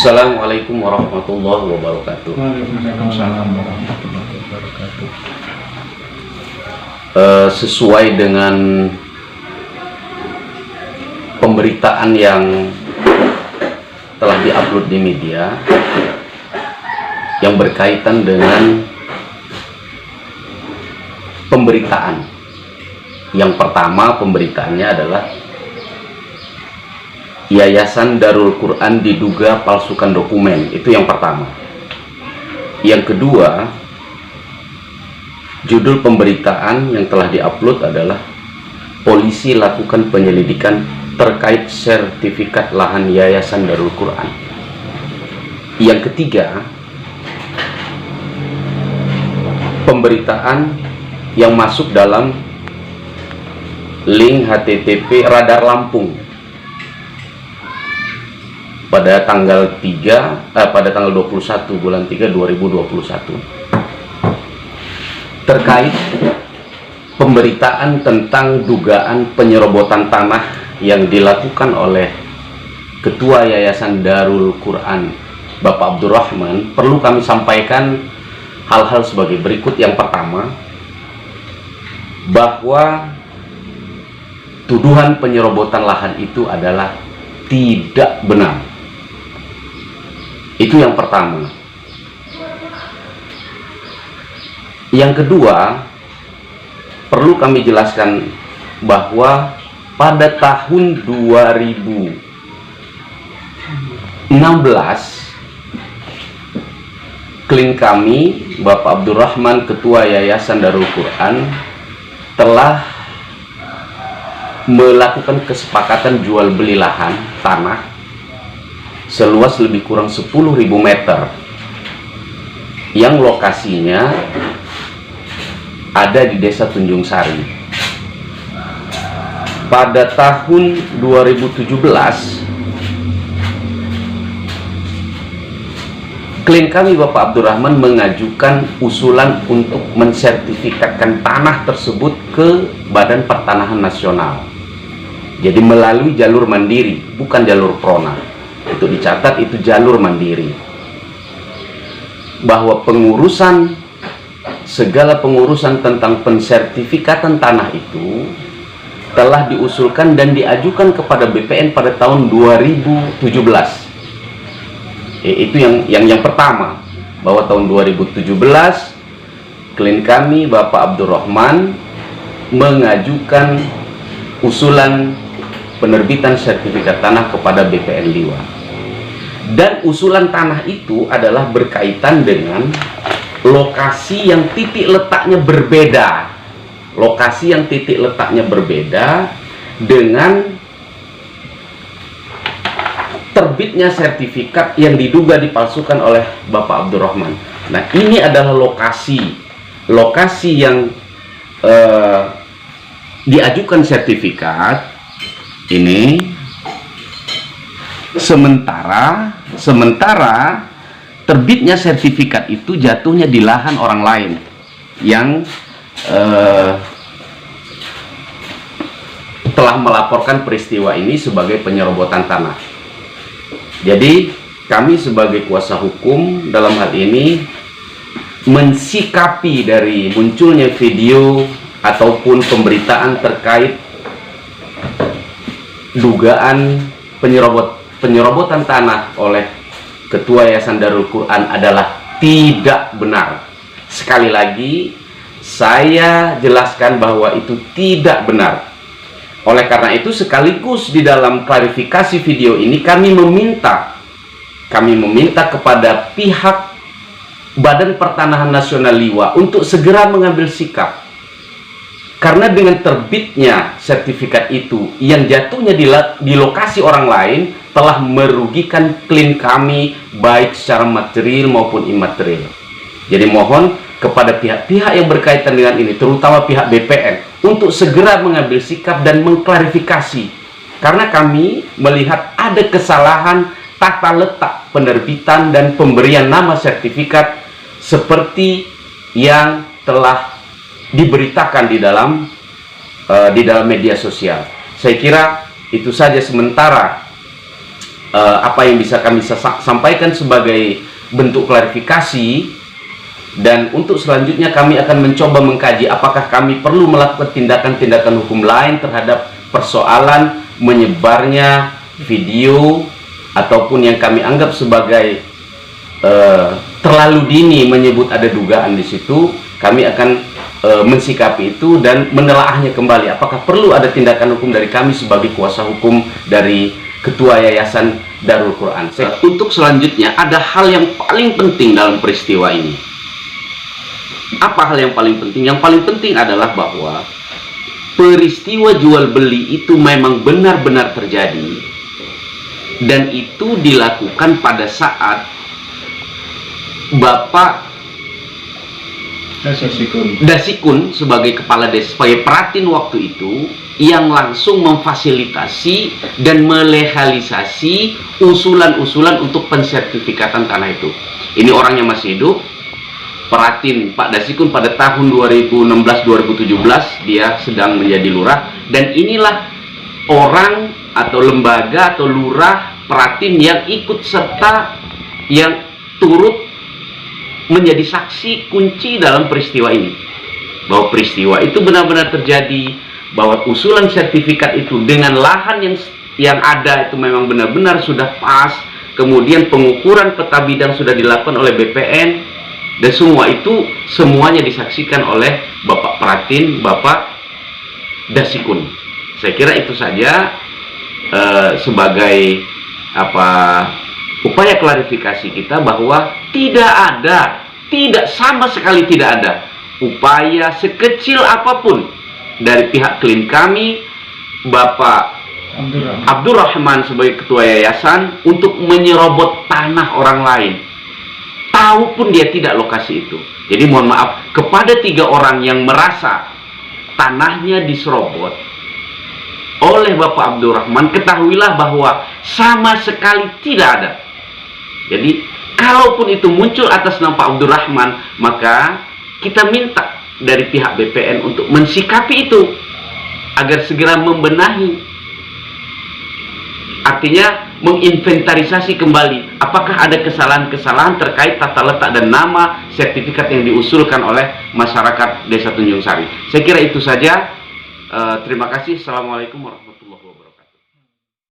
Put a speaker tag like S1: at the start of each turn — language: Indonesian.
S1: Assalamualaikum warahmatullahi wabarakatuh.
S2: Waalaikumsalam warahmatullahi wabarakatuh.
S1: Sesuai dengan pemberitaan yang telah diupload di media yang berkaitan dengan pemberitaan. Yang pertama, pemberitaannya adalah Yayasan Darul Quran diduga palsukan dokumen. Itu yang pertama. Yang kedua, judul pemberitaan yang telah diupload adalah polisi lakukan penyelidikan terkait sertifikat lahan Yayasan Darul Quran. Yang ketiga, pemberitaan yang masuk dalam link HTTP Radar Lampung pada tanggal 21 bulan 3 2021 terkait pemberitaan tentang dugaan penyerobotan tanah yang dilakukan oleh Ketua Yayasan Darul Quran Bapak Abdurrahman. Perlu kami sampaikan hal-hal sebagai berikut. Yang pertama, bahwa tuduhan penyerobotan lahan itu adalah tidak benar. Itu yang pertama. Yang kedua, perlu kami jelaskan bahwa pada tahun 2016 klien kami Bapak Abdurrahman, Ketua Yayasan Darul Quran, telah melakukan kesepakatan jual beli lahan tanah seluas lebih kurang 10.000 meter yang lokasinya ada di Desa Tunjung Sari. Pada tahun 2017 klien kami Bapak Abdurrahman mengajukan usulan untuk mensertifikatkan tanah tersebut ke Badan Pertanahan Nasional. Jadi melalui jalur mandiri, bukan jalur prona. Itu dicatat, itu jalur mandiri. Bahwa segala pengurusan tentang pensertifikatan tanah itu telah diusulkan dan diajukan kepada BPN pada tahun 2017. Itu yang pertama, bahwa tahun 2017 klien kami Bapak Abdurrahman mengajukan usulan penerbitan sertifikat tanah kepada BPN Liwa. Dan usulan tanah itu adalah berkaitan dengan lokasi yang titik letaknya berbeda. Lokasi yang titik letaknya berbeda dengan terbitnya sertifikat yang diduga dipalsukan oleh Bapak Abdurrahman. Nah, ini adalah lokasi yang diajukan sertifikat ini. Sementara terbitnya sertifikat itu jatuhnya di lahan orang lain yang telah melaporkan peristiwa ini sebagai penyerobotan tanah. Jadi kami sebagai kuasa hukum dalam hal ini mensikapi dari munculnya video ataupun pemberitaan terkait dugaan penyerobotan tanah oleh Ketua Yayasan Darul Quran adalah tidak benar. Sekali lagi saya jelaskan bahwa itu tidak benar. Oleh karena itu, sekaligus di dalam klarifikasi video ini kami meminta kepada pihak Badan Pertanahan Nasional Liwa untuk segera mengambil sikap. Karena dengan terbitnya sertifikat itu yang jatuhnya di lokasi orang lain telah merugikan klien kami baik secara material maupun imaterial. Jadi mohon kepada pihak-pihak yang berkaitan dengan ini, terutama pihak BPN, untuk segera mengambil sikap dan mengklarifikasi. Karena kami melihat ada kesalahan tata letak penerbitan dan pemberian nama sertifikat seperti yang telah diberitakan di dalam media sosial. Saya kira itu saja sementara apa yang bisa kami sampaikan sebagai bentuk klarifikasi. Dan untuk selanjutnya kami akan mencoba mengkaji apakah kami perlu melakukan tindakan-tindakan hukum lain terhadap persoalan menyebarnya video ataupun yang kami anggap sebagai terlalu dini menyebut ada dugaan di situ. Kami akan mensikapi itu dan menelaahnya kembali apakah perlu ada tindakan hukum dari kami sebagai kuasa hukum dari Ketua Yayasan Darul Quran. Untuk selanjutnya ada hal yang paling penting dalam peristiwa ini. Apa hal yang paling penting? Yang paling penting adalah bahwa peristiwa jual beli itu memang benar-benar terjadi, dan itu dilakukan pada saat Bapak Dasikun sebagai kepala desa, sebagai Pratin waktu itu, yang langsung memfasilitasi dan melegalisasi usulan-usulan untuk pensertifikatan tanah itu. Ini orang yang masih hidup, Pratin Pak Dasikun pada tahun 2016-2017 dia sedang menjadi lurah, dan inilah orang atau lembaga atau lurah Pratin yang ikut serta, yang turut menjadi saksi kunci dalam peristiwa ini, bahwa peristiwa itu benar-benar terjadi, bahwa usulan sertifikat itu dengan lahan yang ada itu memang benar-benar sudah pas, kemudian pengukuran peta bidang sudah dilakukan oleh BPN. Dan semua itu semuanya disaksikan oleh Bapak Pratin, Bapak Dasikun. Saya kira itu saja sebagai upaya klarifikasi kita, bahwa tidak sama sekali tidak ada upaya sekecil apapun dari pihak klien kami, Bapak Abdurrahman sebagai ketua yayasan, untuk menyerobot tanah orang lain. Tahu pun dia tidak lokasi itu. Jadi mohon maaf kepada 3 orang yang merasa tanahnya diserobot oleh Bapak Abdurrahman, ketahuilah bahwa sama sekali tidak ada. Jadi kalaupun itu muncul atas nama Pak Abdurrahman, maka kita minta dari pihak BPN untuk mensikapi itu agar segera membenahi. Artinya menginventarisasi kembali apakah ada kesalahan-kesalahan terkait tata letak dan nama sertifikat yang diusulkan oleh masyarakat Desa Tunjung Sari. Saya kira itu saja. Terima kasih. Assalamualaikum warahmatullahi wabarakatuh.